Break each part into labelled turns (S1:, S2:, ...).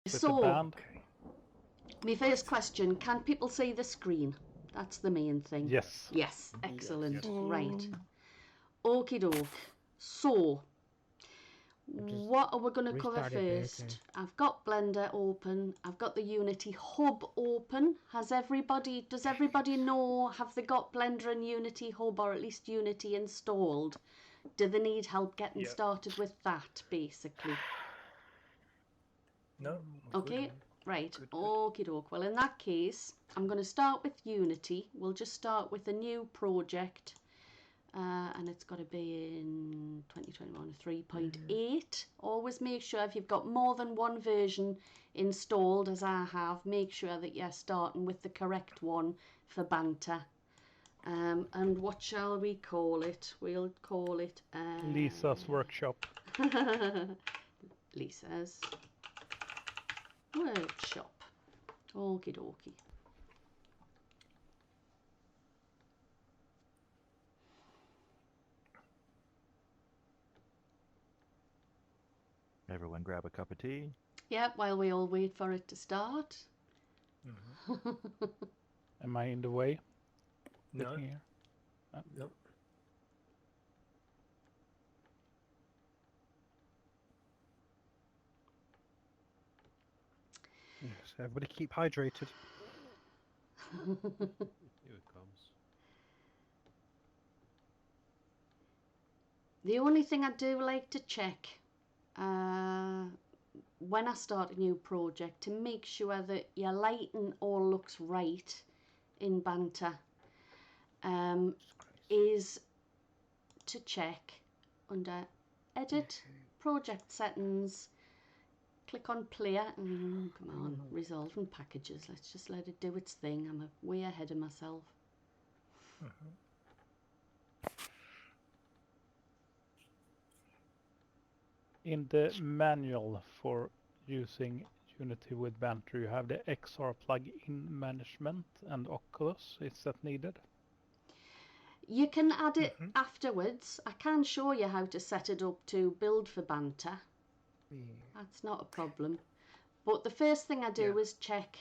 S1: with the
S2: So,
S1: band.
S2: my first question, can people see the screen? That's the main thing.
S1: Yes.
S2: Yes, excellent.
S3: Yes.
S2: Right. Okie doke. So, what are we going to cover first? I've got Blender open. I've got the Unity Hub open. Does everybody know, have they got Blender and Unity Hub, or at least Unity installed? Do they need help getting started with that, basically?
S3: No.
S2: Okay,
S3: Good.
S2: right.
S3: Good.
S2: Okie doke. Well, in that case, I'm going to start with Unity. We'll just start with a new project. And it's got to be in 2021 3.8. Always make sure if you've got more than one version installed, as I have, make sure that you're starting with the correct one for Banter. And what shall we call it? We'll call it
S1: Lisa's workshop.
S2: Lisa's workshop. Okie dokie.
S4: Everyone grab a cup of tea.
S2: Yep, while we all wait for it to start.
S1: Am I in the way?
S3: No.
S1: Here?
S3: Nope.
S5: Yes, everybody keep hydrated.
S6: Here it comes.
S2: The only thing I do like to check when I start a new project, to make sure that your lighting all looks right in Banter, is to check under Edit, Project Settings, click on Player, and come on, Resolving Packages. Let's just let it do its thing. I'm way ahead of myself.
S1: In the manual for using Unity with Banter, you have the XR plug-in management and Oculus. Is that needed?
S2: You can add it afterwards. I can show you how to set it up to build for Banter. That's not a problem. But the first thing I do is check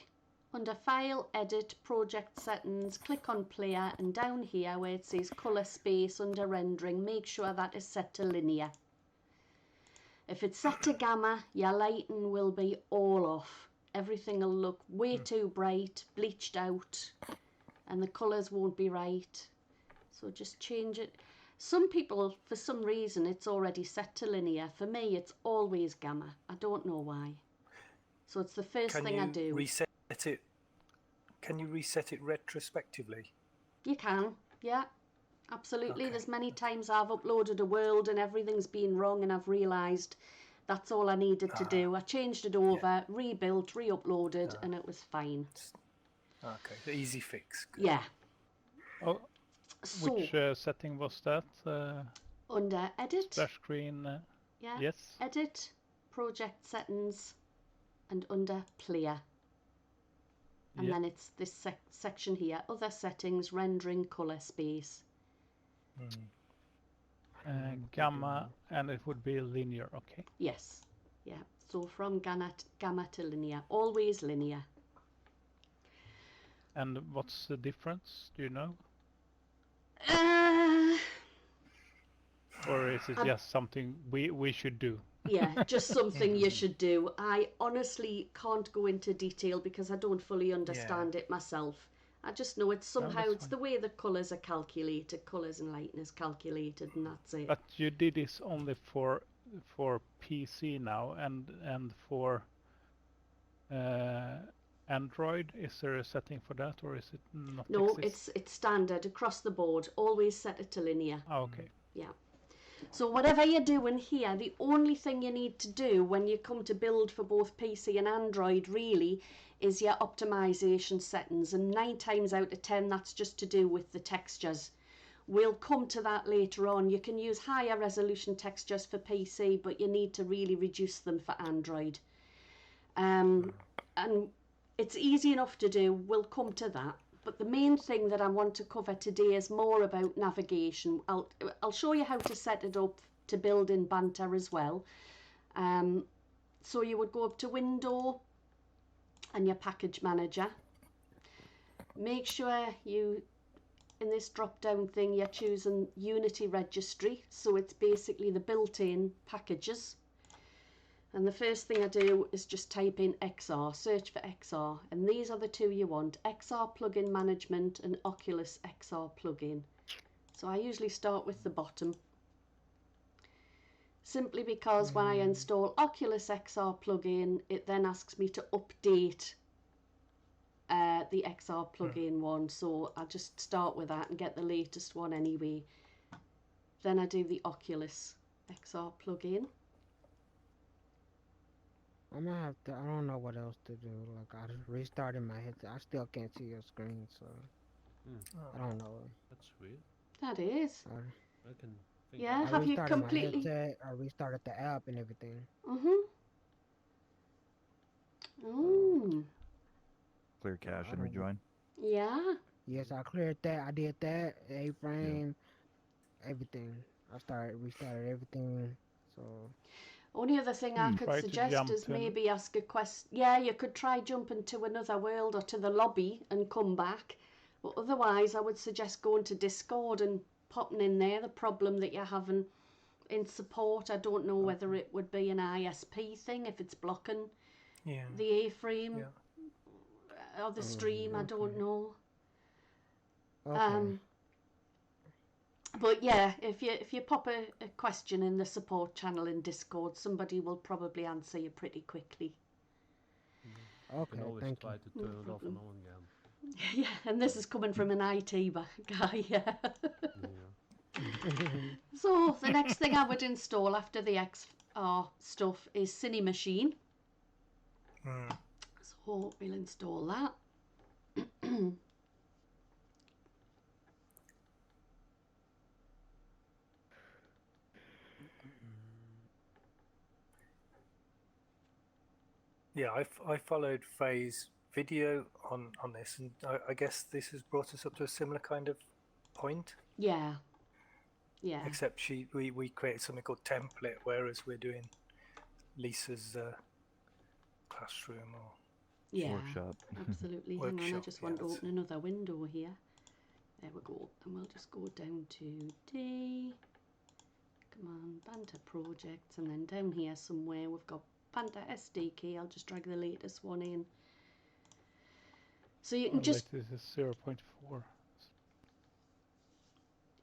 S2: under File, Edit, Project Settings, click on Player, and down here where it says Colour Space under Rendering, make sure that is set to Linear. If it's set to Gamma, your lighting will be all off. Everything will look way too bright, bleached out, and the colours won't be right. So just change it. Some people, for some reason, it's already set to Linear. For me, it's always Gamma. I don't know why. So it's the first thing I do.
S3: Can you reset it retrospectively?
S2: You can, yeah. Absolutely.
S3: Okay.
S2: There's many times I've uploaded a world and everything's been wrong and I've realised that's all I needed to do. I changed it over, rebuilt, re-uploaded, and it was fine.
S3: Okay, the easy fix. Good.
S2: Yeah.
S1: Oh,
S2: So,
S1: which setting was that?
S2: under Edit.
S1: Splash screen.
S2: Yeah.
S1: Yes.
S2: Edit, Project Settings, and under Player. And then it's this section here, Other Settings, Rendering, Colour Space.
S1: Gamma, and it would be linear, okay?
S2: Yes. Yeah. So from gamma to linear. Always linear.
S1: And what's the difference? Do you know? Or is it just something we should do?
S2: Yeah, just something you should do. I honestly can't go into detail because I don't fully understand it myself. I just know it's somehow, it's the way the colours are calculated, colours and lighting is calculated, and that's it.
S1: But you did this only for PC now, and for Android, is there a setting for that, or is it not?
S2: No, it's standard across the board. Always set it to linear.
S1: Oh, okay.
S2: Yeah. So whatever you're doing here, the only thing you need to do when you come to build for both PC and Android really is your optimization settings, and 9 times out of 10 that's just to do with the textures. We'll come to that later on. You can use higher resolution textures for PC, but you need to really reduce them for Android. And it's easy enough to do. We'll come to that. But the main thing that I want to cover today is more about navigation. I'll show you how to set it up to build in Banter as well. So you would go up to Window, and your package manager. Make sure you, in this drop down thing, you're choosing Unity registry, so it's basically the built-in packages. And the first thing I do is just type in XR, search for XR, and these are the two you want: XR plugin management and Oculus XR plugin. So I usually start with the bottom, simply because when I install Oculus XR plugin, it then asks me to update the XR plugin one, so I just start with that and get the latest one anyway. Then I do the Oculus XR plugin.
S4: I'm gonna have to. I don't know what else to do. Like, I just restarted my headset. I still can't see your screen, so I don't know.
S6: That's weird.
S2: That is.
S6: I can think.
S2: Yeah,
S4: I
S2: have you
S4: restarted
S2: completely?
S4: my headset. I restarted the app and everything.
S7: Clear cache and rejoin.
S2: Yeah.
S4: Yes, I cleared that. I did that. A-frame, everything. Restarted everything. So.
S2: Only other thing I could
S1: Try to
S2: suggest
S1: jump
S2: is
S1: to
S2: maybe ask a question. Yeah, you could try jumping to another world or to the lobby and come back. But otherwise, I would suggest going to Discord and popping in there the problem that you're having in support. I don't know whether it would be an ISP thing, if it's blocking the A-frame or the stream. I don't know.
S4: Okay.
S2: But yeah, if you pop a question in the support channel in Discord, somebody will probably answer you pretty quickly.
S6: You
S4: Okay,
S6: can always
S4: thank
S6: try
S4: you.
S6: to turn it off and on again.
S2: Yeah, and this is coming from an IT guy, yeah. So the next thing I would install after the XR stuff is Cine Machine. So we'll install that.
S3: Yeah, I followed Faye's video on this, and I guess this has brought us up to a similar kind of point.
S2: Yeah. Yeah.
S3: Except we created something called template, whereas we're doing Lisa's classroom or
S7: workshop.
S2: Absolutely. Hang on, I just want to open another window here. There we go. And we'll just go down to D. Come on, Banter projects, and then down here somewhere we've got Banter SDK. I'll just drag the latest one in. So you can just...
S1: This is 0.4.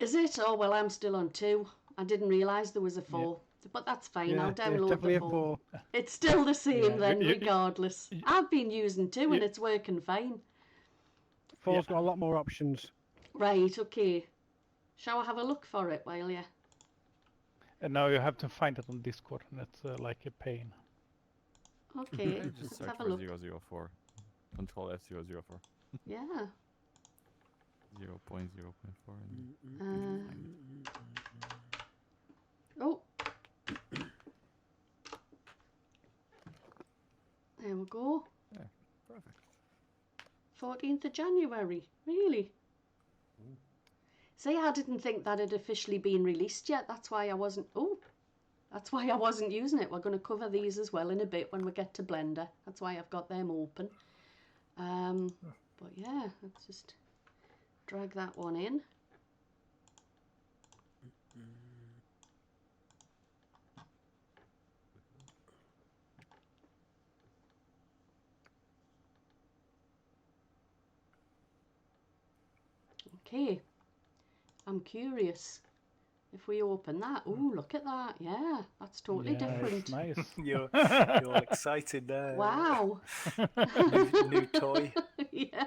S2: Is it? Oh, well, I'm still on 2. I didn't realise there was a 4. But that's fine,
S5: Yeah,
S2: I'll download
S5: definitely
S2: the
S5: a
S2: 4.
S5: 4.
S2: It's still the same
S1: Yeah,
S2: then, regardless. I've been using 2 and it's working fine.
S5: 4's got a lot more options.
S2: Right, okay. Shall I have a look for it while you...
S1: And now you have to find it on Discord, and it's like a pain.
S2: Okay,
S8: Just
S2: let's
S8: search
S2: have a
S8: for
S2: look.
S8: 004. Control F004.
S2: Yeah.
S8: 0.0.4.
S2: Oh. There we go.
S8: Yeah, perfect.
S2: 14th of January. Really? See, I didn't think that had officially been released yet. That's why I wasn't... Oh, that's why I wasn't using it. We're going to cover these as well in a bit when we get to Blender. That's why I've got them open. But yeah, let's just drag that one in. Okay, I'm curious. If we open that, oh, look at that. Yeah, that's totally different.
S1: It's nice.
S3: You're all excited there.
S2: Wow.
S3: new toy.
S2: Yeah.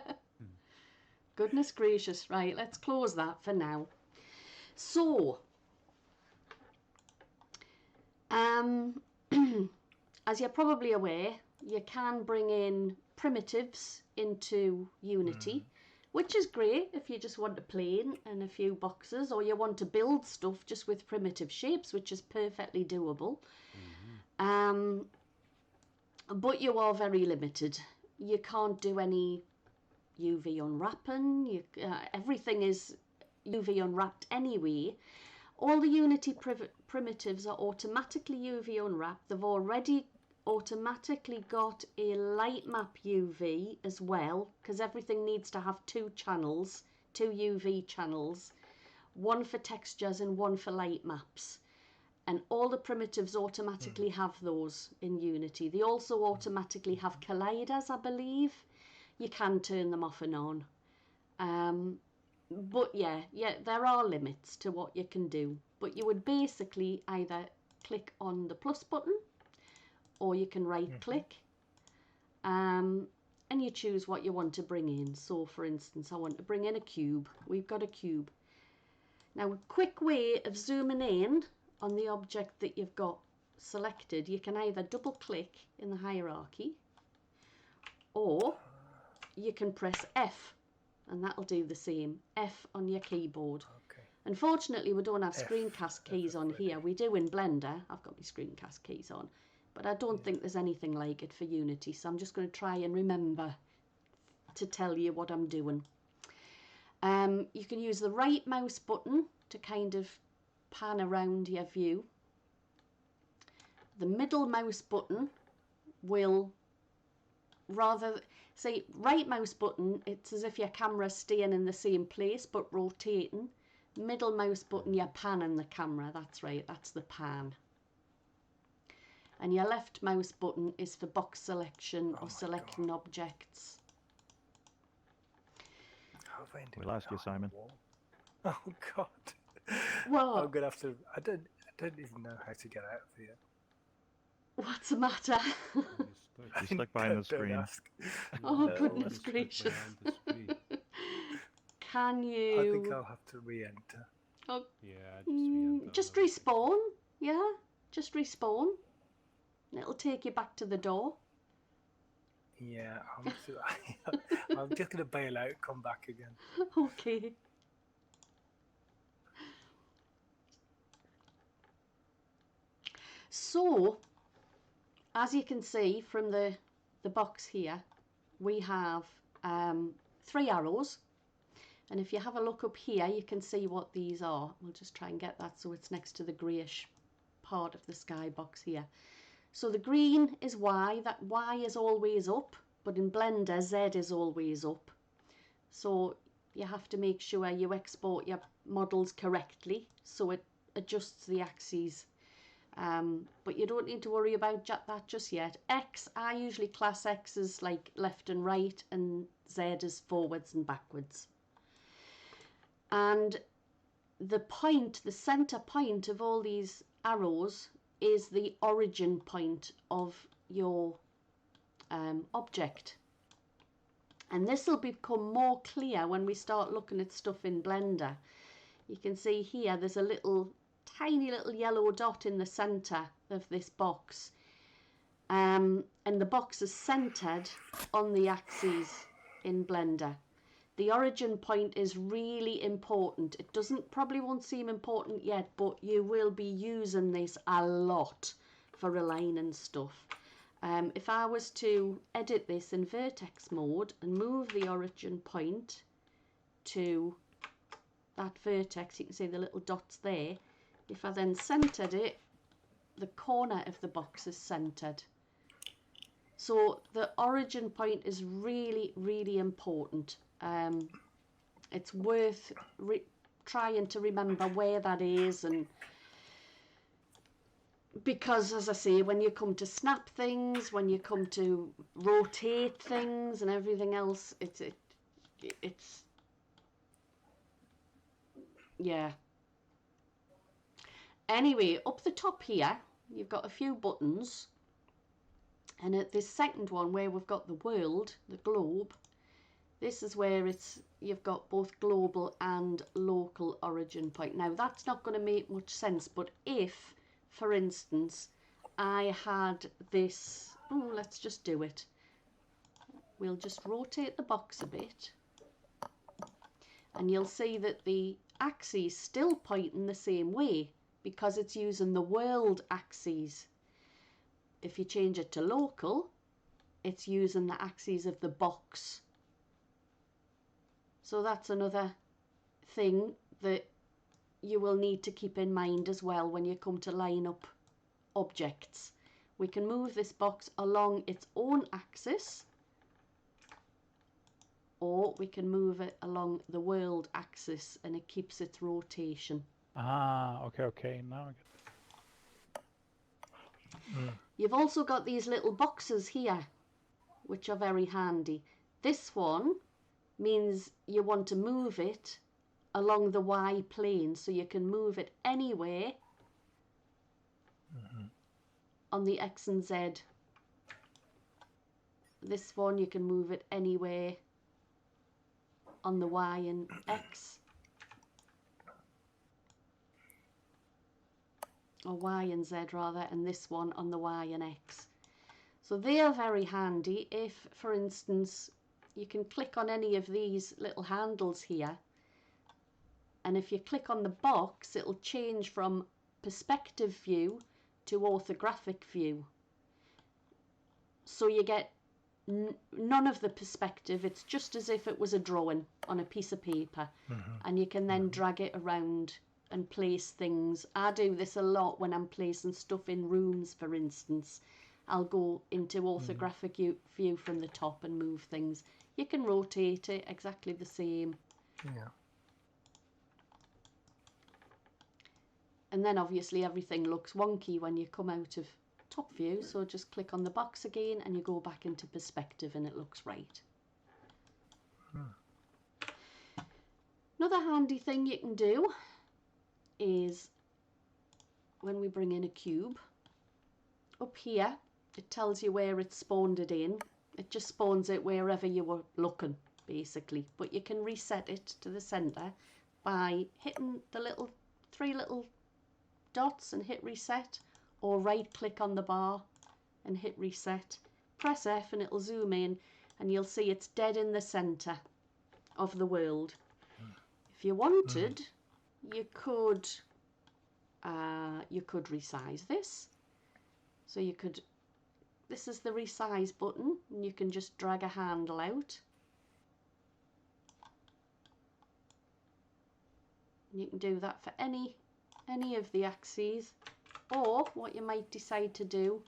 S2: Goodness gracious. Right, let's close that for now. So, as you're probably aware, you can bring in primitives into Unity, which is great if you just want a plane and a few boxes, or you want to build stuff just with primitive shapes, which is perfectly doable. But you are very limited. You can't do any UV unwrapping. Everything is UV unwrapped anyway. All the Unity primitives are automatically UV unwrapped. They've already automatically got a light map UV as well, because everything needs to have two channels, two UV channels, one for textures and one for light maps. And all the primitives automatically have those in Unity. They also automatically have colliders, I believe. You can turn them off and on. But yeah, there are limits to what you can do. But you would basically either click on the plus button, or you can right click, and you choose what you want to bring in. So for instance, I want to bring in a cube. We've got a cube. Now, a quick way of zooming in on the object that you've got selected, you can either double click in the hierarchy, or you can press F, and that'll do the same. F on your keyboard.
S3: Okay.
S2: Unfortunately, we don't have screencast keys on here. We do in Blender. I've got my screencast keys on, but I don't think there's anything like it for Unity, so I'm just going to try and remember to tell you what I'm doing. You can use the right mouse button to kind of pan around your view. The middle mouse button will, rather say right mouse button, it's as if your camera's staying in the same place but rotating. Middle mouse button, you're panning the camera. That's right, that's the pan. And your left mouse button is for box selection or selecting objects.
S7: We'll ask you, Simon.
S3: Oh God.
S2: What?
S3: I'm gonna have to. I don't even know how to get out of here.
S2: What's the matter?
S7: You stuck behind the screen.
S3: Ask.
S2: Oh,
S3: No,
S2: goodness
S6: Stuck
S2: gracious.
S6: behind the screen.
S2: Can you?
S3: I think I'll have to re-enter.
S2: Oh,
S6: Yeah,
S2: just respawn. Yeah, just respawn. It'll take you back to the door.
S3: Yeah, I'm just gonna bail out, come back again.
S2: Okay. So, as you can see from the box here, we have 3 arrows. And if you have a look up here, you can see what these are. We'll just try and get that so it's next to the greyish part of the sky box here. So the green is Y, that Y is always up, but in Blender Z is always up. So you have to make sure you export your models correctly so it adjusts the axes. But you don't need to worry about that just yet. X, I usually class X as like left and right, and Z as forwards and backwards. And the point, the center point of all these arrows is the origin point of your object. And this will become more clear when we start looking at stuff in Blender. You can see here there's a tiny little yellow dot in the center of this box. And the box is centered on the axes in Blender. The origin point is really important. It probably won't seem important yet, but you will be using this a lot for aligning stuff. If I was to edit this in vertex mode and move the origin point to that vertex, you can see the little dots there. If I then centered it, the corner of the box is centered. So the origin point is really, really important. It's worth trying to remember where that is, and because, as I say, when you come to snap things, when you come to rotate things and everything else, it's yeah. Anyway, up the top here, you've got a few buttons, and at this second one where we've got the world, the globe, this is where you've got both global and local origin point. Now, that's not going to make much sense, but if, for instance, I had this, let's just do it. We'll just rotate the box a bit, and you'll see that the axes still point in the same way because it's using the world axes. If you change it to local, it's using the axes of the box. So that's another thing that you will need to keep in mind as well when you come to line up objects. we can move this box along its own axis, or we can move it along the world axis and it keeps its rotation.
S1: Ah, okay, now I get it.
S2: You've also got these little boxes here, which are very handy. This one means you want to move it along the Y plane, so you can move it anywhere on the X and Z. This one you can move it anywhere on the Y and X, or Y and Z rather, and this one on the Y and X. So they are very handy if, for instance, you can click on any of these little handles here, and if you click on the box, it'll change from perspective view to orthographic view. So you get none of the perspective, it's just as if it was a drawing on a piece of paper, and you can then drag it around and place things. I do this a lot when I'm placing stuff in rooms, for instance. I'll go into orthographic view from the top and move things. You can rotate it exactly the same.
S3: Yeah.
S2: And then obviously everything looks wonky when you come out of top view, so just click on the box again and you go back into perspective and it looks right. Another handy thing you can do is when we bring in a cube, up here it tells you where it spawned it in. It just spawns it wherever you were looking, basically, but you can reset it to the center by hitting the three little dots and hit reset, or right click on the bar and hit reset. Press F and it'll zoom in and you'll see it's dead in the center of the world. If you wanted, you could resize this. So you could, this is the resize button, and you can just drag a handle out. You can do that for any of the axes, or what you might decide to do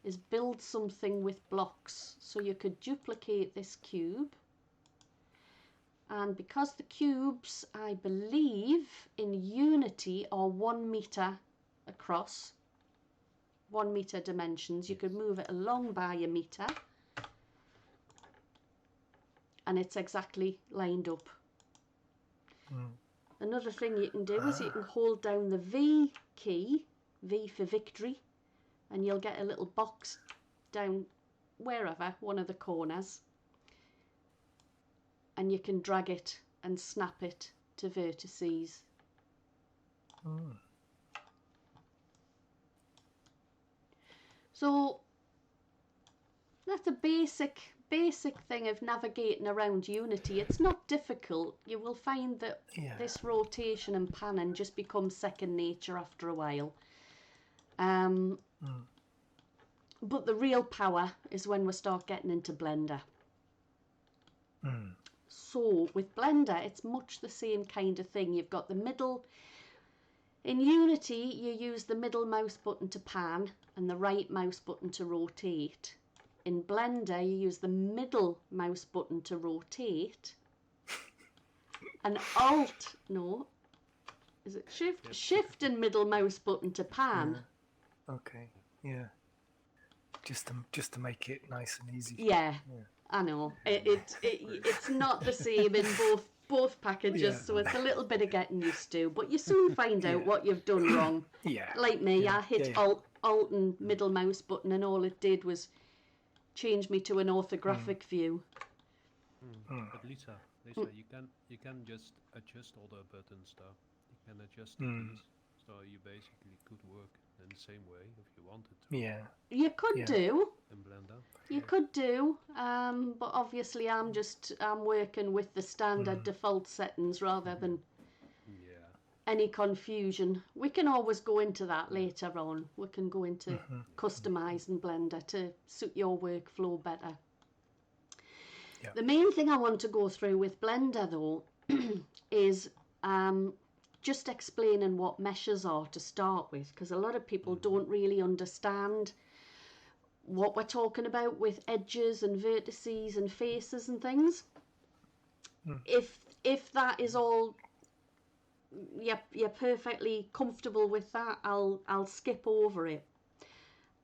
S2: is build something with blocks. So you could duplicate this cube, and because the cubes, I believe in Unity, are 1 meter across, 1 meter dimensions, you could move it along by a meter and it's exactly lined up. Another thing you can do is you can hold down the V key, V for victory, and you'll get a little box down wherever, one of the corners, and you can drag it and snap it to vertices. So that's a basic thing of navigating around Unity. It's not difficult. You will find that this rotation and panning just becomes second nature after a while. But the real power is when we start getting into Blender. So with Blender, it's much the same kind of thing. You've got the middle. In Unity, you use the middle mouse button to pan and the right mouse button to rotate. In Blender, you use the middle mouse button to rotate and is it shift? Shift and middle mouse button to pan.
S3: Okay, yeah. Just to make it nice and easy.
S2: Yeah. I know. It's not the same in both packages, so it's a little bit of getting used to, but you soon find out what you've done wrong. Like me, I hit Alt and middle mouse button and all it did was change me to an orthographic view.
S6: But Lisa, you can just adjust all the buttons though. You can adjust the keys, so you basically could work in the same way if you wanted to.
S3: Yeah.
S2: You could do.
S6: In Blender.
S2: You could do, but obviously I'm working with the standard default settings rather than any confusion. We can always go into that later on. We can go into customizing Blender to suit your workflow better. The main thing I want to go through with Blender though is just explaining what meshes are to start with, because a lot of people don't really understand what we're talking about with edges and vertices and faces and things. If that is all, you're perfectly comfortable with that, I'll skip over it.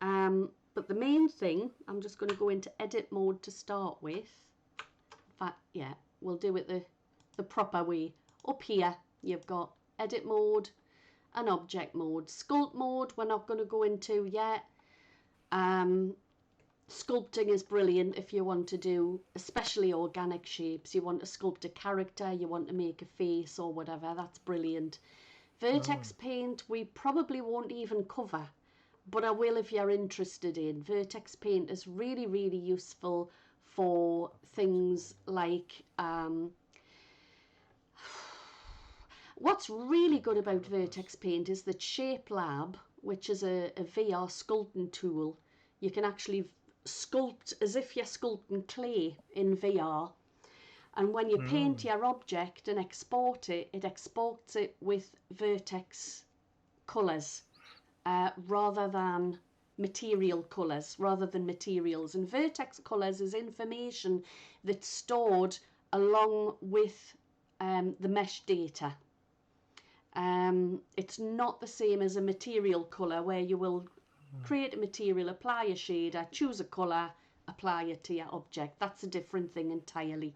S2: But the main thing, I'm just going to go into edit mode to start with. In fact, yeah, we'll do it the proper way. Up here, you've got edit mode and object mode. Sculpt mode, we're not going to go into yet. Sculpting is brilliant if you want to do, especially organic shapes. You want to sculpt a character, you want to make a face or whatever, that's brilliant. Vertex paint, we probably won't even cover, but I will if you're interested in. Vertex paint is really, really useful for things like, what's really good about Vertex paint is that Shape Lab, which is a VR sculpting tool, you can actually sculpt as if you're sculpting clay in VR. And when you paint your object and export it, it exports it with vertex colours rather than material colours, rather than materials. And vertex colours is information that's stored along with the mesh data. It's not the same as a material colour where you will create a material, apply a shader, choose a colour, apply it to your object. That's a different thing entirely.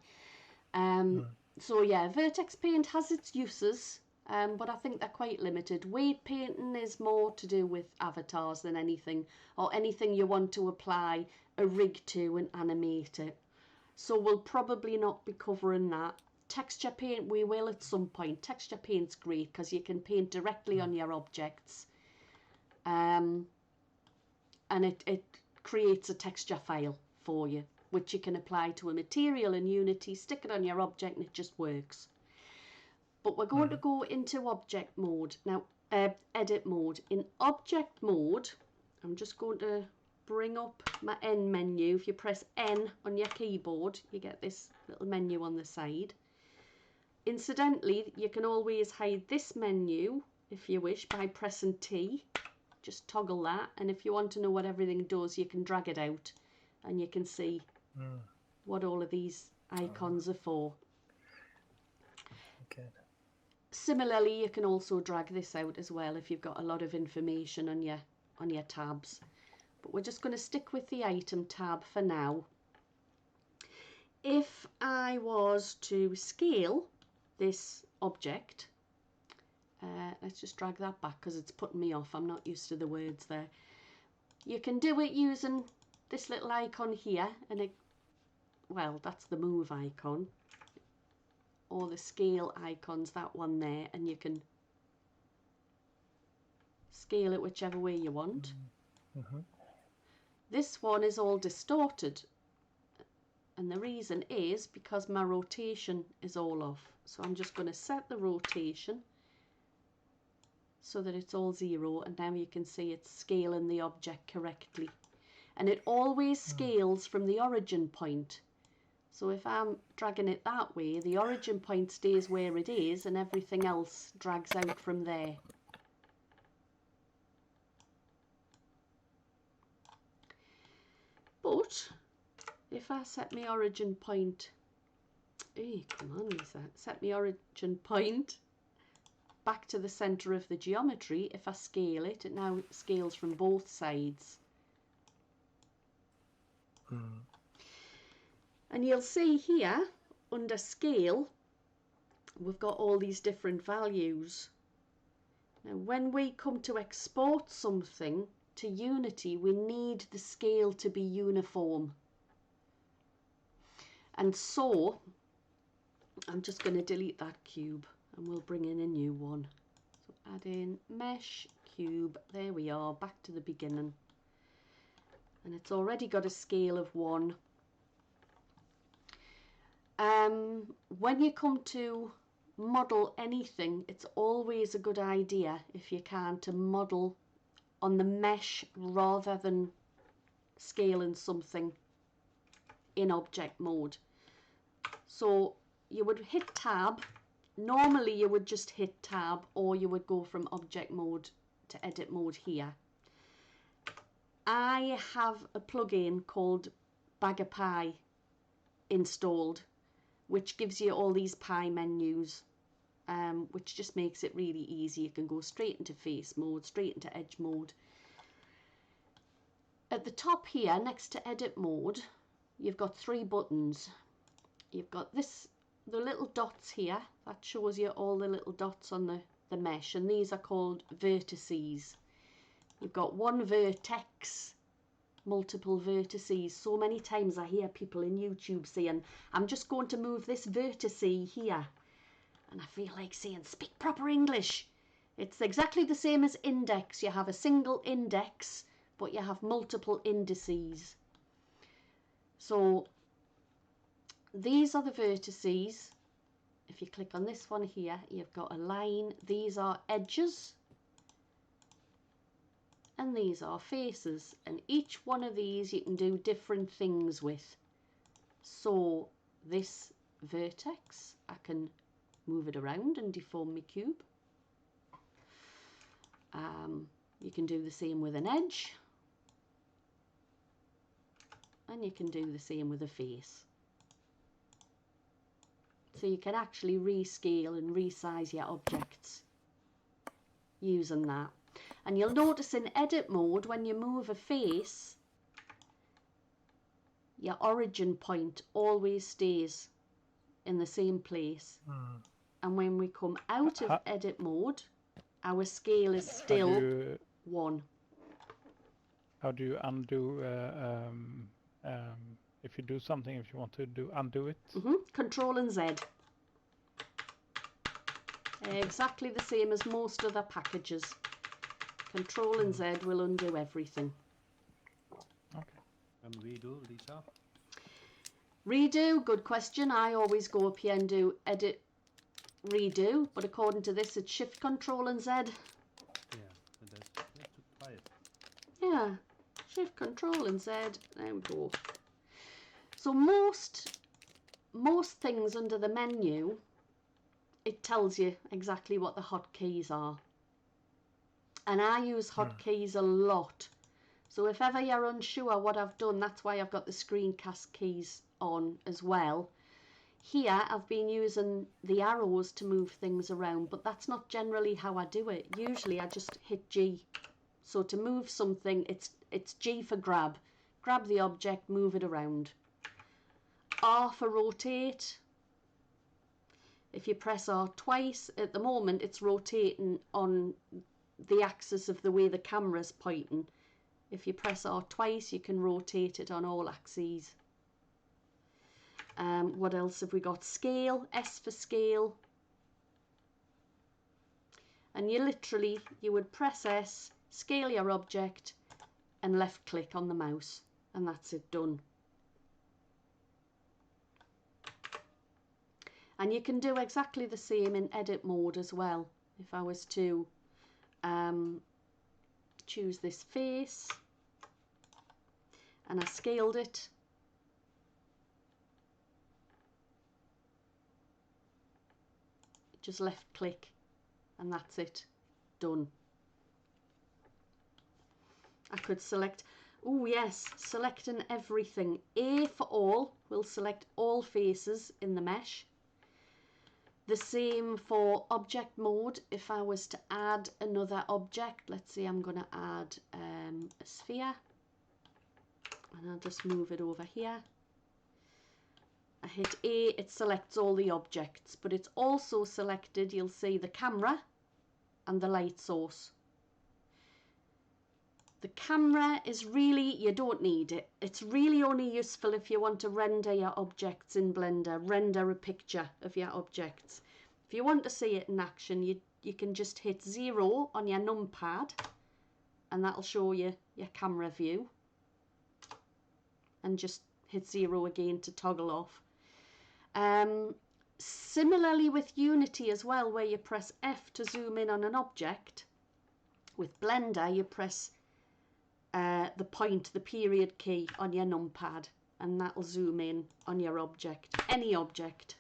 S2: So yeah, Vertex paint has its uses, but I think they're quite limited. Weight painting is more to do with avatars than anything, or anything you want to apply a rig to and animate it. So we'll probably not be covering that. Texture paint we will at some point. Texture paint's great because you can paint directly on your objects. And it creates a texture file for you, which you can apply to a material in Unity, stick it on your object, and it just works. But we're going to go into object mode now, edit mode. In object mode, I'm just going to bring up my N menu. If you press N on your keyboard, you get this little menu on the side. Incidentally, you can always hide this menu if you wish by pressing T. Just toggle that, and if you want to know what everything does, you can drag it out and you can see what all of these icons are for.
S3: Okay.
S2: Similarly, you can also drag this out as well if you've got a lot of information on your tabs. But we're just going to stick with the item tab for now. If I was to scale this object, let's just drag that back because it's putting me off. I'm not used to the words there. You can do it using this little icon here, and it, well, that's the move icon, or the scale icons, that one there, and you can scale it whichever way you want. This one is all distorted, and the reason is because my rotation is all off. So I'm just going to set the rotation so that it's all 0, and now you can see it's scaling the object correctly. And it always scales from the origin point. So if I'm dragging it that way, the origin point stays where it is and everything else drags out from there. But if I set my origin point, come on Lisa, set my origin point back to the centre of the geometry, if I scale it, it now scales from both sides. And you'll see here, under scale, we've got all these different values. Now when we come to export something to Unity, we need the scale to be uniform. And so, I'm just going to delete that cube and we'll bring in a new one. So add in mesh cube, there we are, back to the beginning. And it's already got a scale of 1. When you come to model anything, it's always a good idea, if you can, to model on the mesh rather than scaling something in object mode. So you would hit tab. Normally you would just hit tab, or you would go from object mode to edit mode here. I have a plugin called Bag of Pie installed, which gives you all these pie menus, which just makes it really easy. You can go straight into face mode, straight into edge mode. At the top here, next to edit mode, you've got 3 buttons. You've got this, the little dots here, that shows you all the little dots on the mesh, and these are called vertices. You've got 1 vertex, multiple vertices. So many times I hear people in YouTube saying, I'm just going to move this vertex here. And I feel like saying, speak proper English. It's exactly the same as index. You have a single index, but you have multiple indices. So these are the vertices. If you click on this one here, you've got a line. These are edges. And these are faces. And each one of these you can do different things with. So this vertex, I can move it around and deform my cube. You can do the same with an edge. And you can do the same with a face. So you can actually rescale and resize your objects using that. And you'll notice in edit mode, when you move a face, your origin point always stays in the same place. And when we come out of edit mode, our scale is still 1.
S1: How do you undo if you do something, if you want to undo it?
S2: Control and Z. Exactly the same as most other packages. Control and Z will undo everything.
S6: Okay. And redo, Lisa?
S2: Redo, good question. I always go up here and do edit, redo, but according to this it's shift, control and Z.
S6: Yeah, and that's, you have to try it.
S2: Yeah, shift, control and Z, there we go. So most things under the menu, it tells you exactly what the hotkeys are. And I use hotkeys a lot. So if ever you're unsure what I've done, that's why I've got the screencast keys on as well. Here I've been using the arrows to move things around, but that's not generally how I do it. Usually I just hit G. So to move something, it's G for grab. Grab the object, move it around. R for rotate. If you press R twice, at the moment it's rotating on the axis of the way the camera's pointing. If you press R twice, you can rotate it on all axes. What else have we got? Scale, S for scale. And you would press S, scale your object, and left click on the mouse, and that's it, done. And you can do exactly the same in edit mode as well. If I was to choose this face and I scaled it, just left click and that's it, done. I could select, oh yes, selecting everything. A for all will select all faces in the mesh. The same for object mode. If I was to add another object, let's say I'm going to add a sphere, and I'll just move it over here. I hit A, it selects all the objects, but it's also selected, you'll see the camera and the light source. The camera is really, you don't need it. It's really only useful if you want to render your objects in Blender, render a picture of your objects. If you want to see it in action, you can just hit 0 on your numpad and that'll show you your camera view. And just hit 0 again to toggle off. Similarly with Unity as well, where you press F to zoom in on an object, with Blender you press the period key on your numpad, and that'll zoom in on your object, any object.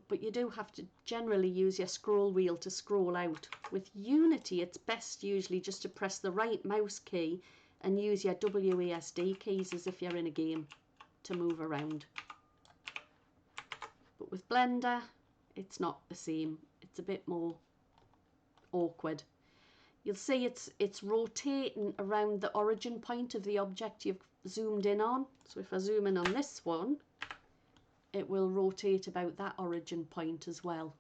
S2: but you do have to generally use your scroll wheel to scroll out. With Unity, it's best usually just to press the right mouse key and use your WASD keys as if you're in a game to move around. But with Blender, it's not the same. It's a bit more awkward. You'll see it's rotating around the origin point of the object you've zoomed in on. So if I zoom in on this one, it will rotate about that origin point as well.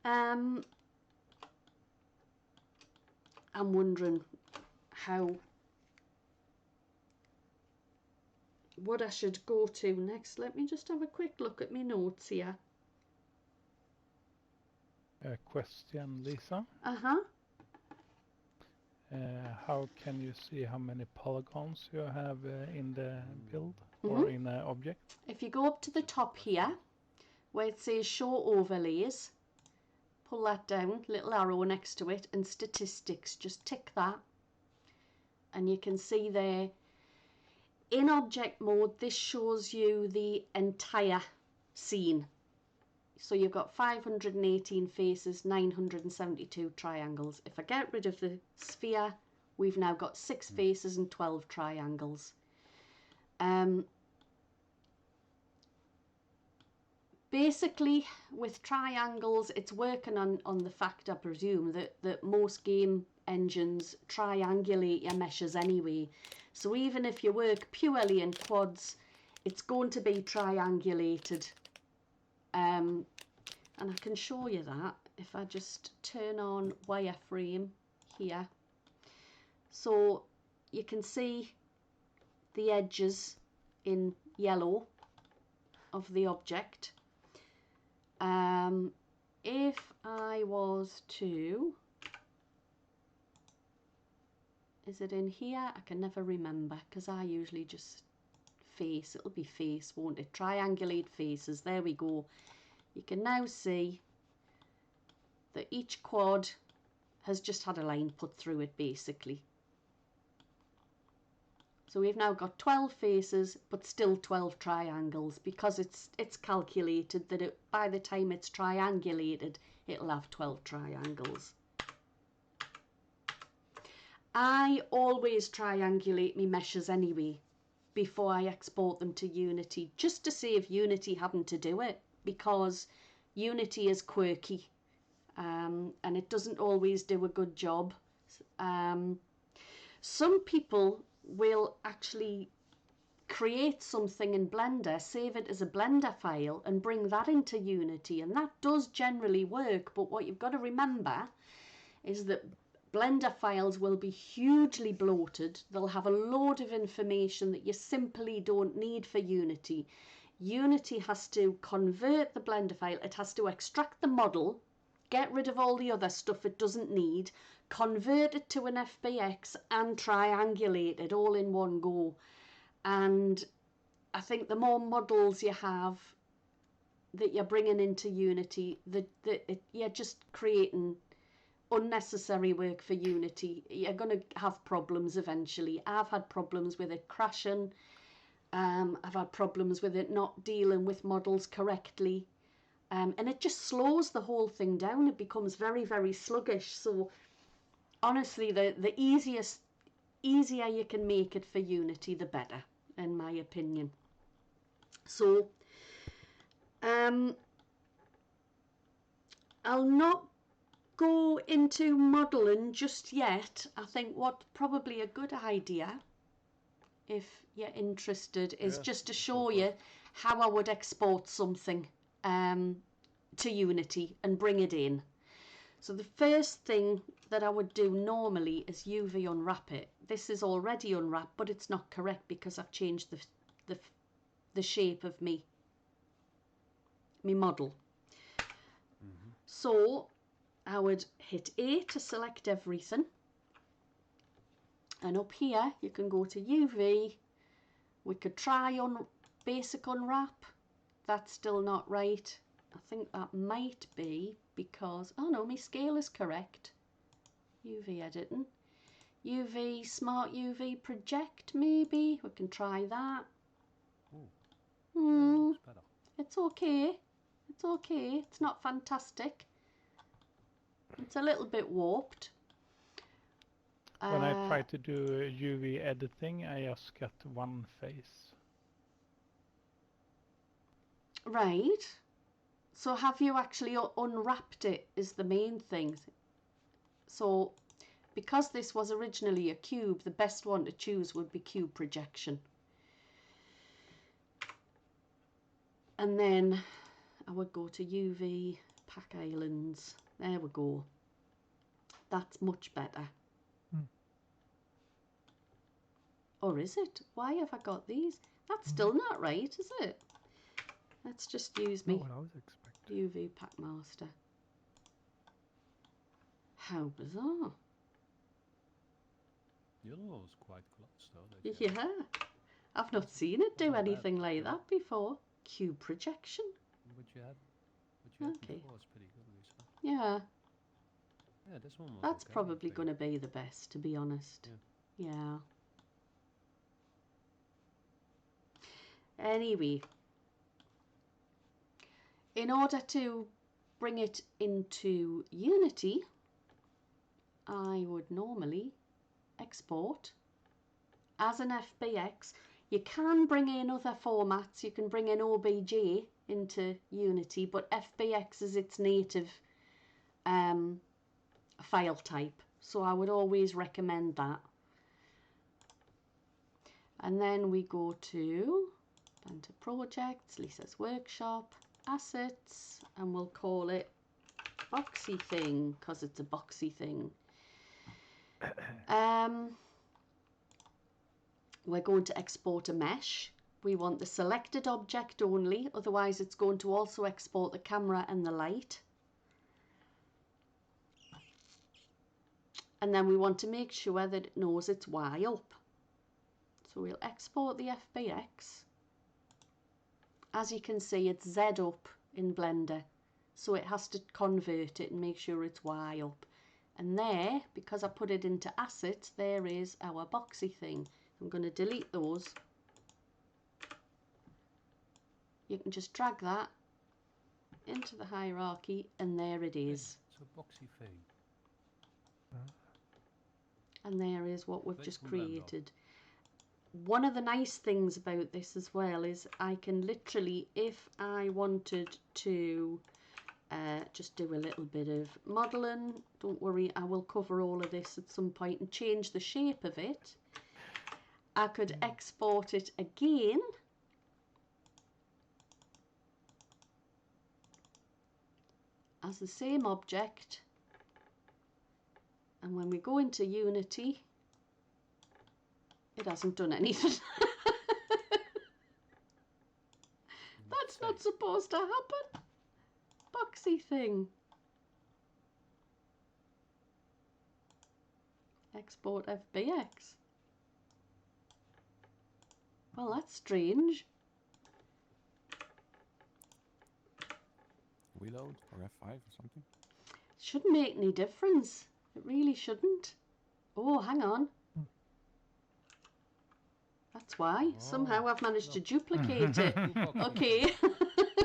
S2: I'm wondering what I should go to next. Let me just have a quick look at my notes here.
S1: A question, Lisa.
S2: Uh-huh.
S1: How can you see how many polygons you have in the build or in the object?
S2: If you go up to the top here, where it says show overlays, pull that down, little arrow next to it, and statistics, just tick that. And you can see there, in object mode, this shows you the entire scene. So you've got 518 faces, 972 triangles. If I get rid of the sphere, we've now got 6 faces and 12 triangles. Basically, with triangles, it's working on the fact, I presume, that most game engines triangulate your meshes anyway. So even if you work purely in quads, it's going to be triangulated. And I can show you that if I just turn on wireframe here. So you can see the edges in yellow of the object. If I was to, is it in here? I can never remember because I usually just face, it'll be face, won't it? Triangulate faces, there we go. You can now see that each quad has just had a line put through it basically. So we've now got 12 faces but still 12 triangles because it's calculated that by the time it's triangulated it'll have 12 triangles. I always triangulate my meshes anyway before I export them to Unity, just to save Unity having to do it, because Unity is quirky and it doesn't always do a good job. Some people will actually create something in Blender, save it as a Blender file and bring that into Unity, and that does generally work, but what you've got to remember is that Blender files will be hugely bloated. They'll have a load of information that you simply don't need for Unity. Unity has to convert the Blender file, it has to extract the model, get rid of all the other stuff it doesn't need, convert it to an FBX and triangulate it all in one go. And I think the more models you have that you're bringing into Unity, you're just creating unnecessary work for Unity. You're going to have problems eventually. I've had problems with it crashing. I've had problems with it not dealing with models correctly. And it just slows the whole thing down. It becomes very, very sluggish. So honestly, the easier you can make it for Unity, the better, in my opinion. So I'll not go into modelling just yet. I think what's probably a good idea, if you're interested, is just to show you how I would export something to Unity and bring it in. So the first thing that I would do normally is UV unwrap it. This is already unwrapped, but it's not correct because I've changed the shape of me model. So I would hit A to select everything, and up here you can go to UV. We could try on basic unwrap. That's still not right. I think that might be because, oh no, my scale is correct. UV editing. UV, smart UV project maybe. We can try that.
S6: Looks better.
S2: It's okay. It's okay. It's not fantastic. It's a little bit warped.
S1: When I try to do UV editing, I just get one face.
S2: Right. So have you actually unwrapped it is the main thing. So because this was originally a cube, the best one to choose would be cube projection. And then I would go to UV pack islands. There we go. That's much better. Or is it? Why have I got these? That's still not right, is it? Let's just use me
S9: Not what I was expecting.
S2: UV pack master. How bizarre.
S6: The other one was quite close though. that you had.
S2: Yeah. I've not seen it do anything like that before. Cube projection.
S6: What you had
S2: Okay.
S6: before was pretty good, Lisa.
S2: Yeah.
S6: Yeah, this one was
S2: That's
S6: okay, I
S2: probably
S6: think.
S2: going to be the best, to be honest. Yeah. Anyway, in order to bring it into Unity, I would normally export as an FBX. You can bring in other formats. You can bring in OBJ into Unity, but FBX is its native file type, so I would always recommend that. And then we go to Banter Projects, Lisa's Workshop, Assets, and we'll call it Boxy Thing because it's a boxy thing. We're going to export a mesh. We want the selected object only, otherwise it's going to also export the camera and the light. And then we want to make sure that it knows it's Y up. So we'll export the FBX. As you can see, it's Z up in Blender, so it has to convert it and make sure it's Y up. And there, because I put it into assets, there is our boxy thing. I'm going to delete those. You can just drag that into the hierarchy, and there it is.
S6: It's a boxy thing.
S2: And there is what we've
S6: Thanks
S2: just
S6: for Blender.
S2: created. One of the nice things about this as well is I can literally, if I wanted to just do a little bit of modelling, don't worry, I will cover all of this at some point, and change the shape of it. I could export it again as the same object, and when we go into Unity, it hasn't done anything. That's not supposed to happen. Boxy thing. Export FBX. Well, that's strange.
S8: Reload or F5 or something?
S2: Shouldn't make any difference. It really shouldn't. Oh, hang on. That's why. Somehow I've managed to duplicate it. Okay.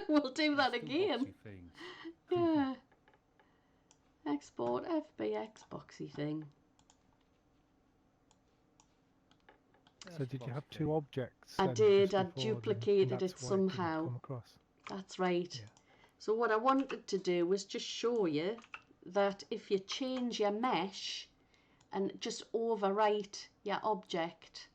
S2: We'll do that again. Yeah. Export FBX boxy thing.
S9: So did you have two objects?
S2: I
S9: then
S2: did.
S9: just
S2: I
S9: before then, and
S2: duplicated
S9: that's
S2: it
S9: why it didn't
S2: somehow.
S9: come across?
S2: That's right.
S9: Yeah.
S2: So what I wanted to do was just show you that if you change your mesh and just overwrite your object,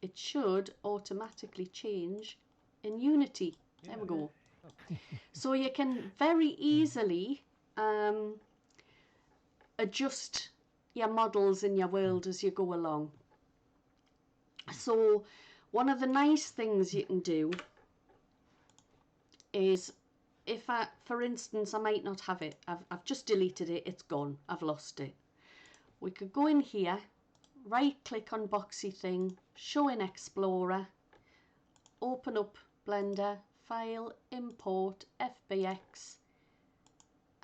S2: it should automatically change in Unity. There we go. So you can very easily adjust your models in your world as you go along. So one of the nice things you can do is, if I, for instance, I might not have it, I've just deleted it, it's gone, I've lost it. We could go in here, right click on boxy thing, show in Explorer, open up Blender, file, import, FBX,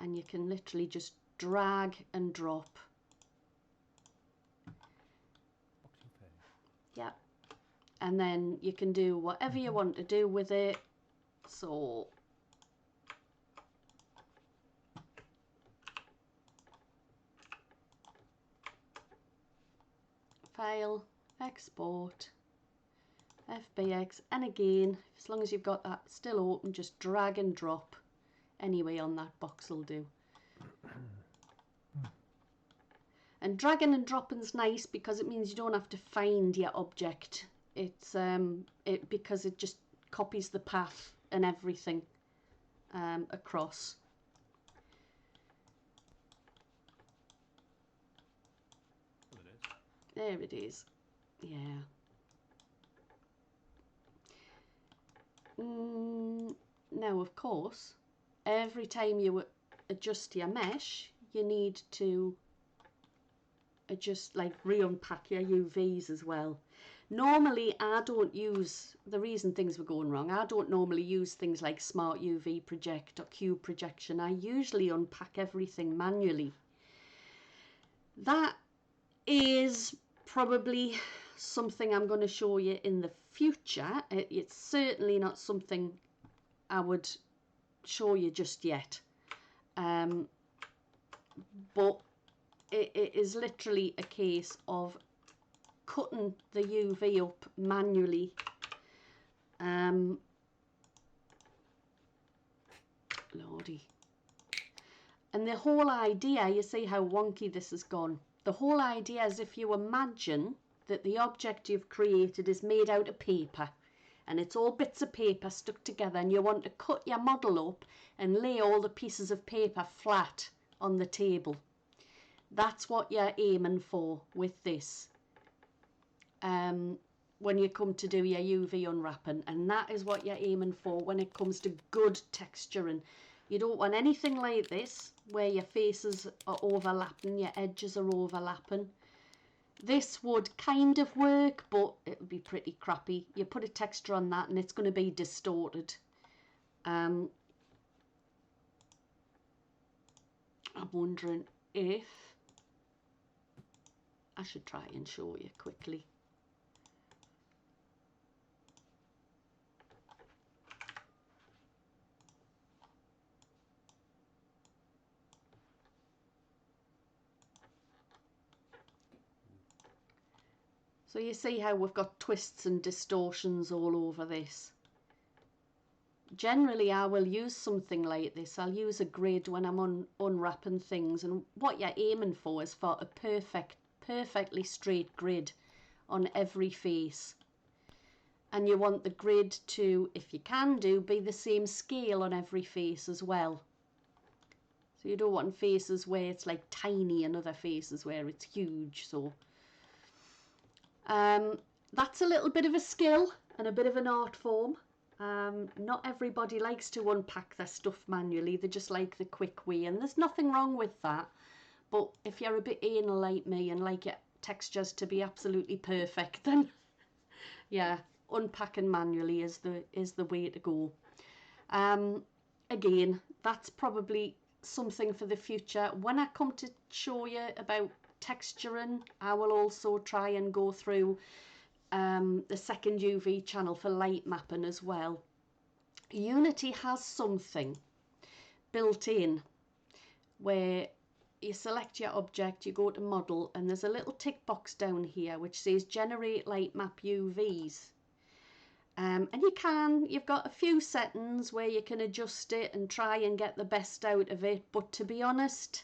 S2: and you can literally just drag and drop. Yeah. And then you can do whatever you want to do with it. So file, export, FBX, and again, as long as you've got that still open, just drag and drop anyway on that box will do. And dragging and dropping's nice because it means you don't have to find your object. It's because it just copies the path and everything across. There it is. Yeah. Now, of course, every time you adjust your mesh, you need to adjust, like re-unpack your UVs as well. Normally, I don't use, the reason things were going wrong, I don't normally use things like Smart UV Project or Cube Projection. I usually unpack everything manually. That is probably something I'm going to show you in the future. It's certainly not something I would show you just yet. But it is literally a case of cutting the UV up manually. Lordy. And the whole idea, you see how wonky this has gone. The whole idea is if you imagine that the object you've created is made out of paper and it's all bits of paper stuck together, and you want to cut your model up and lay all the pieces of paper flat on the table. That's what you're aiming for with this when you come to do your UV unwrapping, and that is what you're aiming for when it comes to good texturing. You don't want anything like this where your faces are overlapping, your edges are overlapping. This would kind of work, but it would be pretty crappy. You put a texture on that and it's going to be distorted. I'm wondering if I should try and show you quickly. So you see how we've got twists and distortions all over this. Generally, I will use something like this. I'll use a grid when I'm unwrapping things, and what you're aiming for is for a perfectly straight grid on every face. And you want the grid to, if you can do, be the same scale on every face as well. So you don't want faces where it's like tiny and other faces where it's huge. So that's a little bit of a skill and a bit of an art form. Not everybody likes to unpack their stuff manually. They just like the quick way, and there's nothing wrong with that. But if you're a bit anal like me and like your textures to be absolutely perfect, then yeah, unpacking manually is the way to go. Again, that's probably something for the future. When I come to show you about texturing, I will also try and go through the second UV channel for light mapping as well. Unity has something built in where you select your object, you go to model, and there's a little tick box down here which says generate light map UVs. And you've got a few settings where you can adjust it and try and get the best out of it, but to be honest,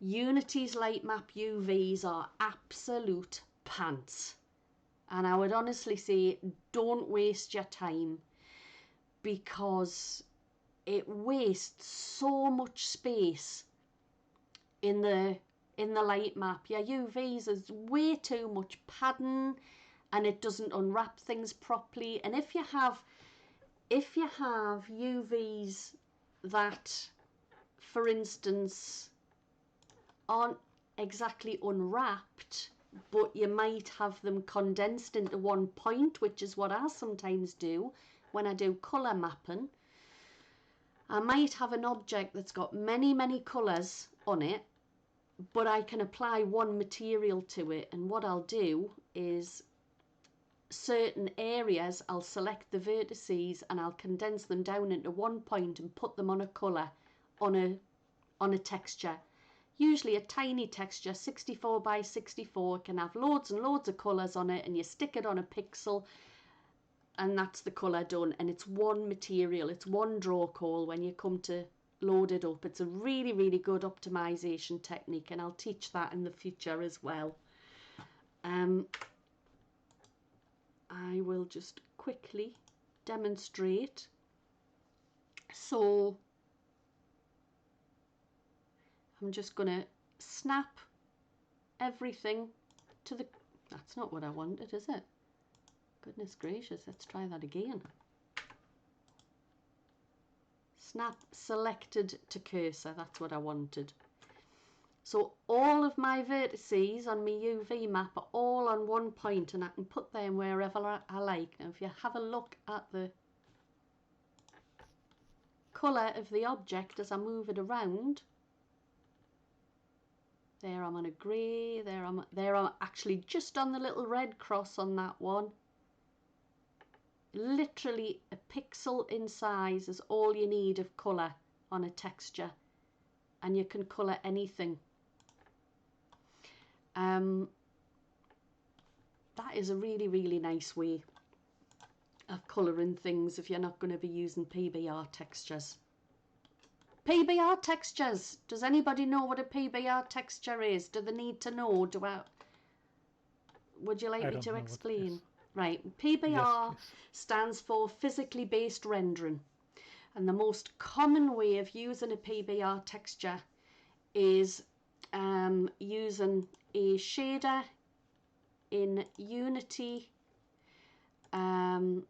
S2: Unity's light map UVs are absolute pants. And I would honestly say don't waste your time, because it wastes so much space in the light map. Your UVs is way too much padding and it doesn't unwrap things properly. And if you have UVs that, for instance, aren't exactly unwrapped, but you might have them condensed into one point, which is what I sometimes do when I do colour mapping. I might have an object that's got many colours on it, but I can apply one material to it. And what I'll do is certain areas, I'll select the vertices and I'll condense them down into one point and put them on a colour, on a texture. Usually a tiny texture, 64 by 64, can have loads and loads of colours on it, and you stick it on a pixel and that's the colour done. And it's one material, it's one draw call when you come to load it up. It's a really, really good optimization technique, and I'll teach that in the future as well. I will just quickly demonstrate. So I'm just going to snap everything to the... That's not what I wanted, is it? Goodness gracious, let's try that again. Snap selected to cursor, that's what I wanted. So all of my vertices on my UV map are all on one point, and I can put them wherever I like. Now if you have a look at the colour of the object as I move it around, there I'm on a grey, there I'm actually just on the little red cross on that one. Literally a pixel in size is all you need of colour on a texture, and you can colour anything. That is a really, really nice way of colouring things if you're not going to be using PBR textures. PBR textures! Does anybody know what a PBR texture is? Do they need to know? Would you like me to explain? Right, PBR stands for physically based rendering, and the most common way of using a PBR texture is using a shader in Unity. I'm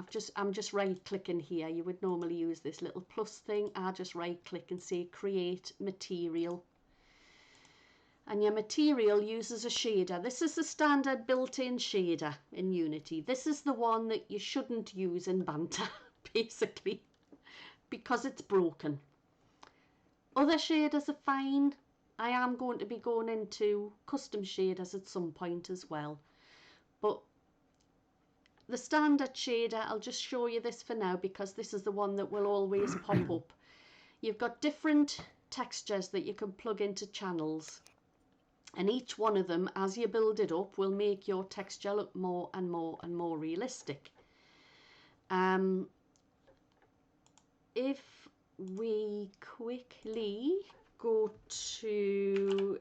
S2: just right clicking here. You would normally use this little plus thing. I just right click and say create material, and your material uses a shader. This is the standard built-in shader in Unity. This is the one that you shouldn't use in Banter basically, because it's broken. Other shaders are fine. I am going to be going into custom shaders at some point as well, but the standard shader, I'll just show you this for now because this is the one that will always pop up. You've got different textures that you can plug into channels, and each one of them, as you build it up, will make your texture look more and more and more realistic. If we quickly go to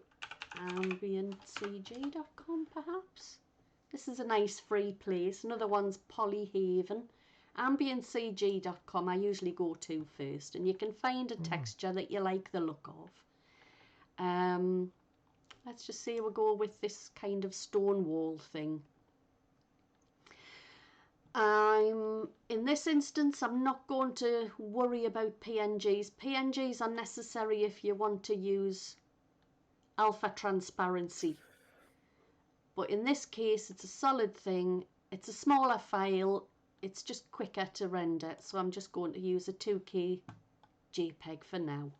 S2: ambientcg.com perhaps. This is a nice free place. Another one's Polyhaven. Ambientcg.com I usually go to first, and you can find a texture that you like the look of. Let's just say we'll go with this kind of stone wall thing. In this instance, I'm not going to worry about PNGs. PNGs are necessary if you want to use alpha transparency. But in this case, it's a solid thing. It's a smaller file. It's just quicker to render. So I'm just going to use a 2K JPEG for now.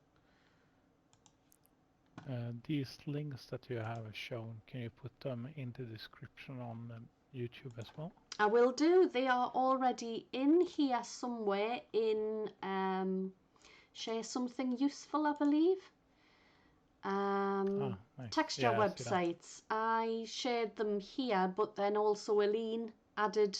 S1: These links that you have shown, can you put them in the description on YouTube as well?
S2: I will do. They are already in here somewhere in Share Something Useful, I believe.
S1: Nice.
S2: Texture websites. I shared them here, but then also Aline added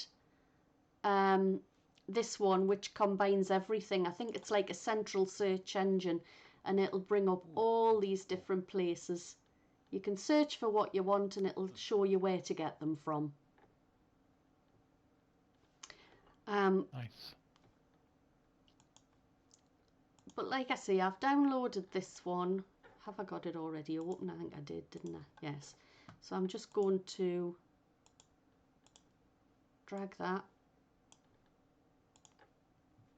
S2: this one, which combines everything. I think it's like a central search engine, and it'll bring up all these different places. You can search for what you want and it'll show you where to get them from.
S1: Nice.
S2: But like I say, I've downloaded this one. Have I got it already open? I think I did, didn't I? Yes. So I'm just going to drag that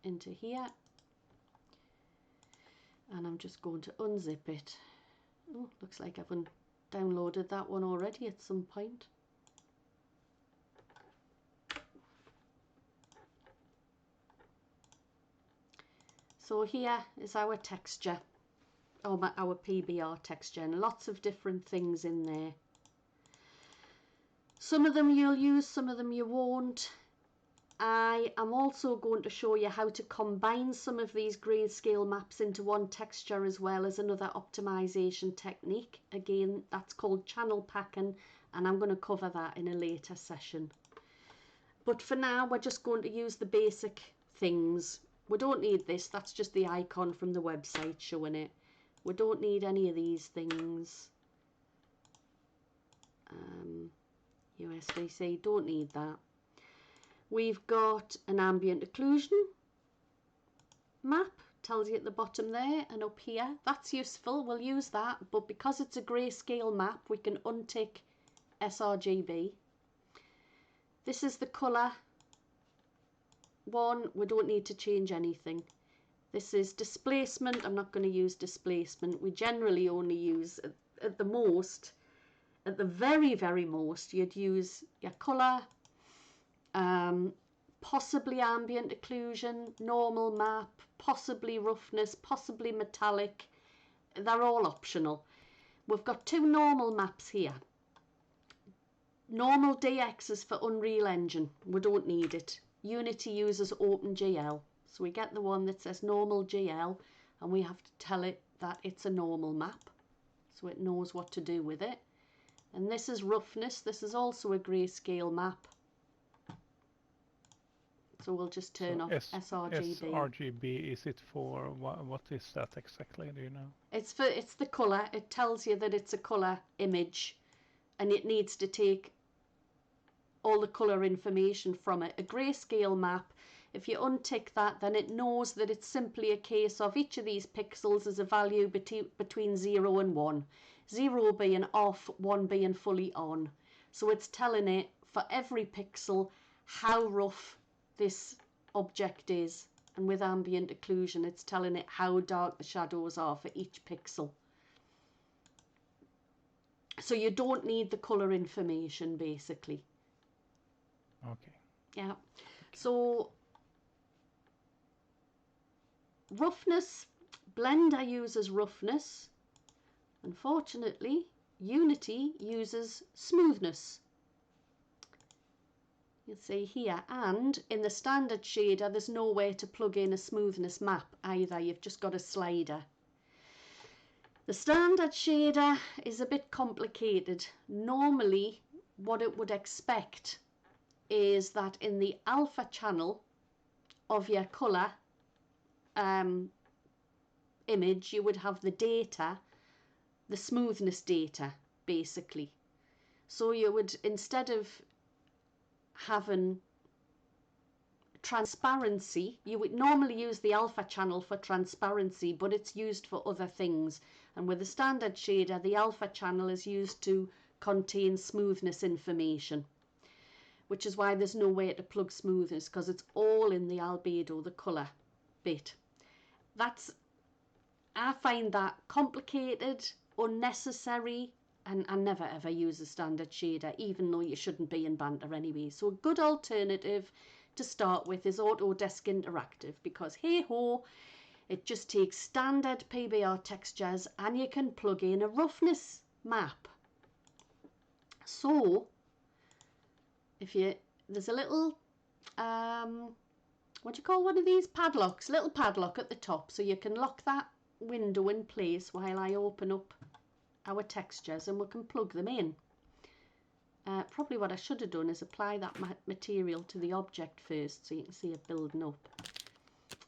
S2: into here, and I'm just going to unzip it. Oh, looks like I've downloaded that one already at some point. So here is our texture. our PBR texture, and lots of different things in there. Some of them you'll use, some of them you won't. I am also going to show you how to combine some of these grayscale maps into one texture as well as another optimization technique. Again, that's called channel packing, and I'm going to cover that in a later session. But for now, we're just going to use the basic things. We don't need this, that's just the icon from the website showing it. We don't need any of these things. USDC, don't need that. We've got an ambient occlusion map, tells you at the bottom there and up here. That's useful, we'll use that, but because it's a grayscale map, we can untick sRGB. This is the colour one, we don't need to change anything. This is displacement, I'm not going to use displacement. We generally only use, at the most, at the very, very most, you'd use your colour, possibly ambient occlusion, normal map, possibly roughness, possibly metallic. They're all optional. We've got two normal maps here. Normal DX is for Unreal Engine, we don't need it. Unity uses OpenGL, so we get the one that says normal GL, and we have to tell it that it's a normal map, so it knows what to do with it. And this is roughness, this is also a grayscale map. So we'll just turn off sRGB.
S1: sRGB, is it for, what is that exactly, do you know?
S2: It's the colour, it tells you that it's a colour image, and it needs to take all the colour information from it. A grayscale map, if you untick that, then it knows that it's simply a case of each of these pixels is a value between 0 and 1. 0 being off, 1 being fully on. So it's telling it for every pixel how rough this object is, and with ambient occlusion it's telling it how dark the shadows are for each pixel. So you don't need the colour information basically.
S1: Okay.
S2: Yeah. So roughness, Blender uses roughness. Unfortunately, Unity uses smoothness. You'll see here, and in the standard shader there's no way to plug in a smoothness map either, you've just got a slider. The standard shader is a bit complicated. Normally what it would expect is that in the alpha channel of your colour image you would have the data, the smoothness data basically. So you would, instead of having transparency, you would normally use the alpha channel for transparency, but it's used for other things, and with the standard shader the alpha channel is used to contain smoothness information, which is why there's no way to plug smoothness, because it's all in the albedo, the colour bit. I find that complicated, unnecessary, and I never ever use a standard shader, even though you shouldn't be in Banter anyway. So a good alternative to start with is Autodesk Interactive, because hey ho, it just takes standard PBR textures and you can plug in a roughness map. So there's a little what do you call one of these padlocks, little padlock at the top, so you can lock that window in place while I open up our textures and we can plug them in. Probably what I should have done is apply that material to the object first so you can see it building up.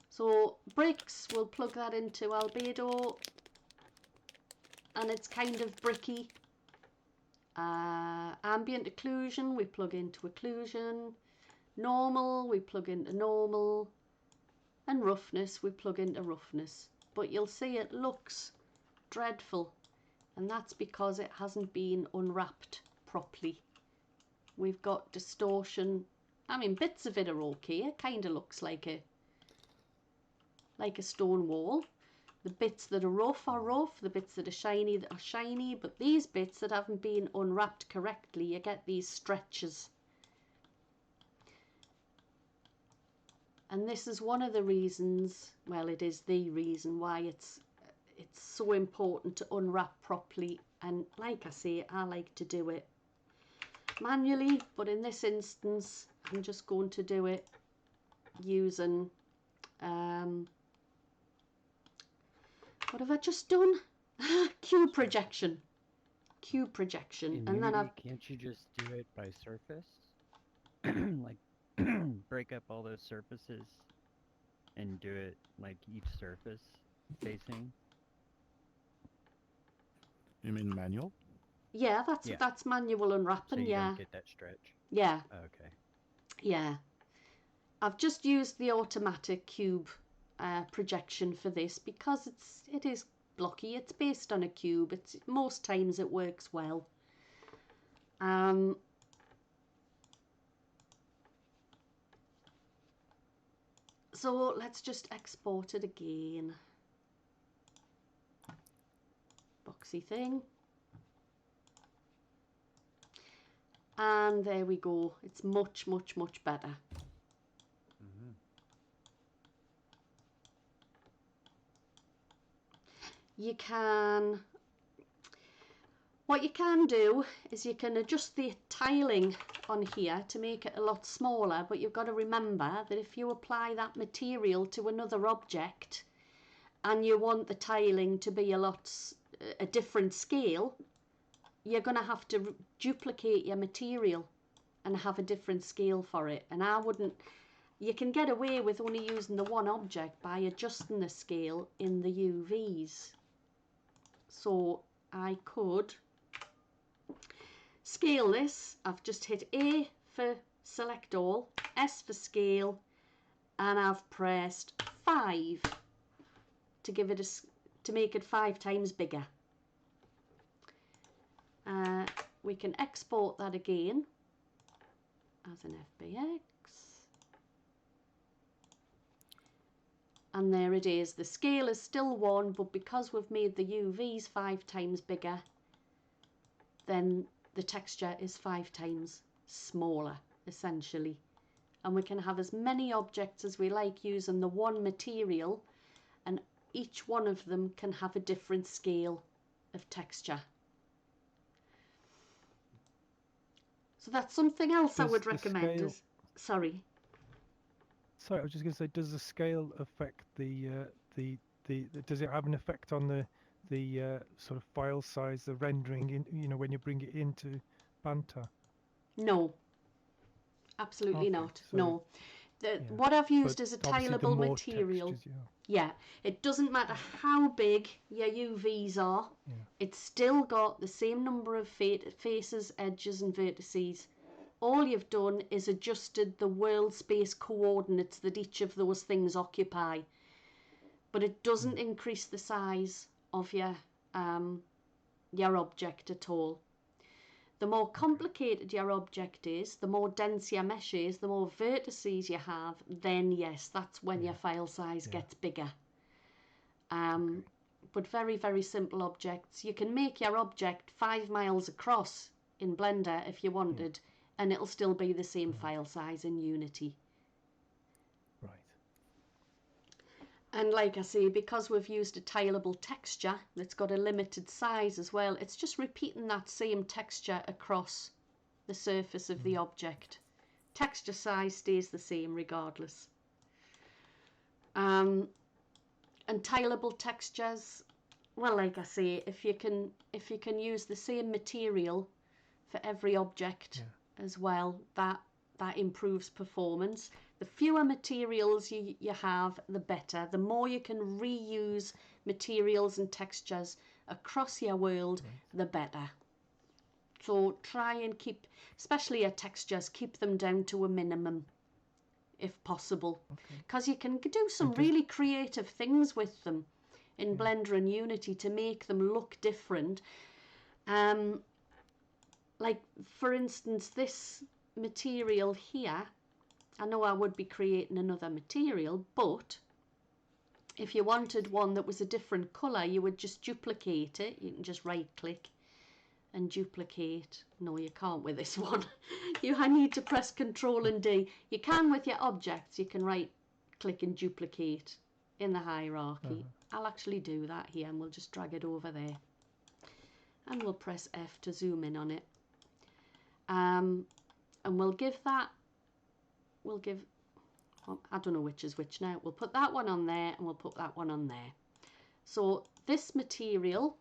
S2: So bricks, we'll plug that into albedo and it's kind of bricky. Ambient occlusion, we plug into occlusion. Normal, we plug into normal. And roughness, we plug into roughness. But you'll see it looks dreadful, and that's because it hasn't been unwrapped properly. We've got distortion. I mean, bits of it are okay. It kind of looks like a stone wall. The bits that are rough, the bits that are shiny, but these bits that haven't been unwrapped correctly, you get these stretches. And this is one of the reasons, well, it is the reason why it's so important to unwrap properly, and like I say, I like to do it manually, but in this instance I'm just going to do it using what have I just done? Cube projection. And then
S10: can't you just do it by surface? Like break up all those surfaces and do it like each surface facing?
S8: You mean manual?
S2: yeah, that's manual
S10: So
S2: unwrapping.
S10: you
S2: Yeah,
S10: don't get that stretch.
S2: yeah,
S10: Okay.
S2: yeah. I've just used the automatic cube projection for this because it is blocky. It's based on a cube. Most times it works well. So let's just export it again. Boxy thing. And there we go. It's much, much, much better. You can, what you can do is you can adjust the tiling on here to make it a lot smaller, but you've got to remember that if you apply that material to another object and you want the tiling to be a different scale, you're going to have to duplicate your material and have a different scale for it. And you can get away with only using the one object by adjusting the scale in the UVs. So I could scale this. I've just hit A for select all, S for scale, and I've pressed 5 to give it to make it 5 times bigger. We can export that again as an FBX. And there it is. The scale is still 1, but because we've made the UVs 5 times bigger, then the texture is 5 times smaller, essentially. And we can have as many objects as we like using the one material, and each one of them can have a different scale of texture. So that's something else I would recommend. Sorry,
S9: I was just going to say, does the scale affect does it have an effect on the sort of file size, the rendering when you bring it into Banter?
S2: no, absolutely not.
S9: So,
S2: no. What I've used is a
S9: obviously
S2: tileable material.
S9: Textures,
S2: yeah, it doesn't matter how big your UVs are. It's still got the same number of faces, edges and vertices. All you've done is adjusted the world space coordinates that each of those things occupy, but it doesn't increase the size of your object at all. The more complicated your object is, the more dense your mesh is, the more vertices you have, then yes, that's when your file size gets bigger. But very, very simple objects. You can make your object 5 miles across in Blender if you wanted, and it'll still be the same file size in Unity.
S9: Right.
S2: And like I say, because we've used a tileable texture that's got a limited size as well, it's just repeating that same texture across the surface of the object. Texture size stays the same regardless. And tileable textures, well, like I say, if you can use the same material for every object as well, that improves performance. The fewer materials you have, the better. The more you can reuse materials and textures across your world, the better. So try and keep, especially your textures, keep them down to a minimum if possible, because you can do some really creative things with them in Blender and Unity to make them look different. Like for instance, this material here, I know I would be creating another material, but if you wanted one that was a different colour, you would just duplicate it. You can just right click and duplicate. No, you can't with this one. I need to press Control and D. You can with your objects. You can right click and duplicate in the hierarchy. I'll actually do that here, and we'll just drag it over there. And we'll press F to zoom in on it. And we'll give that, well, I don't know which is which now. We'll put that one on there, and we'll put that one on there. So this material,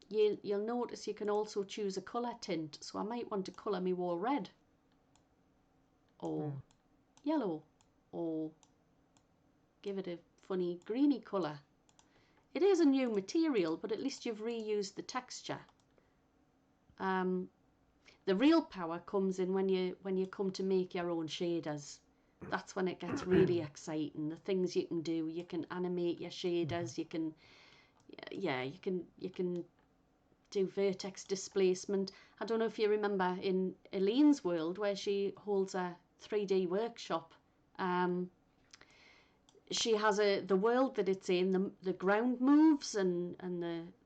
S2: you'll notice you can also choose a colour tint. So I might want to colour my wall red, or yellow, or give it a funny greeny colour. It is a new material, but at least you've reused the texture. The real power comes in when you come to make your own shaders. That's when it gets really exciting. The things you can do, you can animate your shaders. You can, you can do vertex displacement. I don't know if you remember in Elaine's world where she holds a 3D workshop. She has the world that it's in, the ground moves and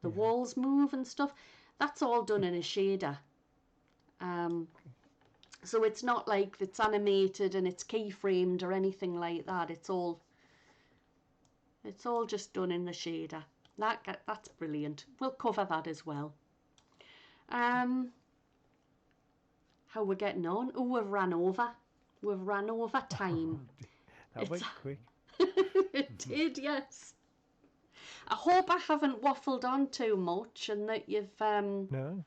S2: the walls move and stuff. That's all done in a shader. So it's not like it's animated and it's keyframed or anything like that. It's all just done in the shader. That's brilliant. We'll cover that as well. How we're getting on? Oh, we've ran over. We've ran over time.
S9: That went quick.
S2: It did, yes. I hope I haven't waffled on too much and that you've
S9: No.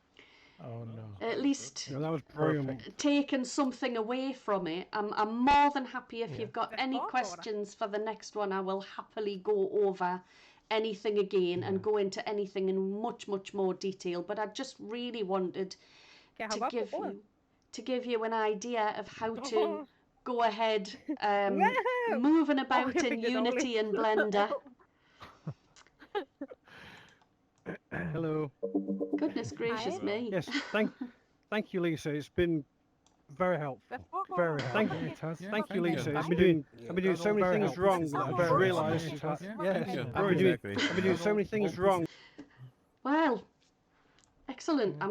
S1: Oh no.
S2: at least
S5: No, that was brilliant.
S2: taken something away from it. I'm more than happy if you've got any questions for the next one. I will happily go over anything again and go into anything in much more detail. But I just really wanted to give you an idea of how to go ahead moving about in Unity and Blender.
S5: Hello.
S2: Goodness gracious me.
S5: Yes, thank you, Lisa. It's been very helpful. Very helpful. Thank you, Lisa. I've been doing so many things wrong that I've just realised. Yes, I've been doing so many things wrong.
S2: Well, excellent.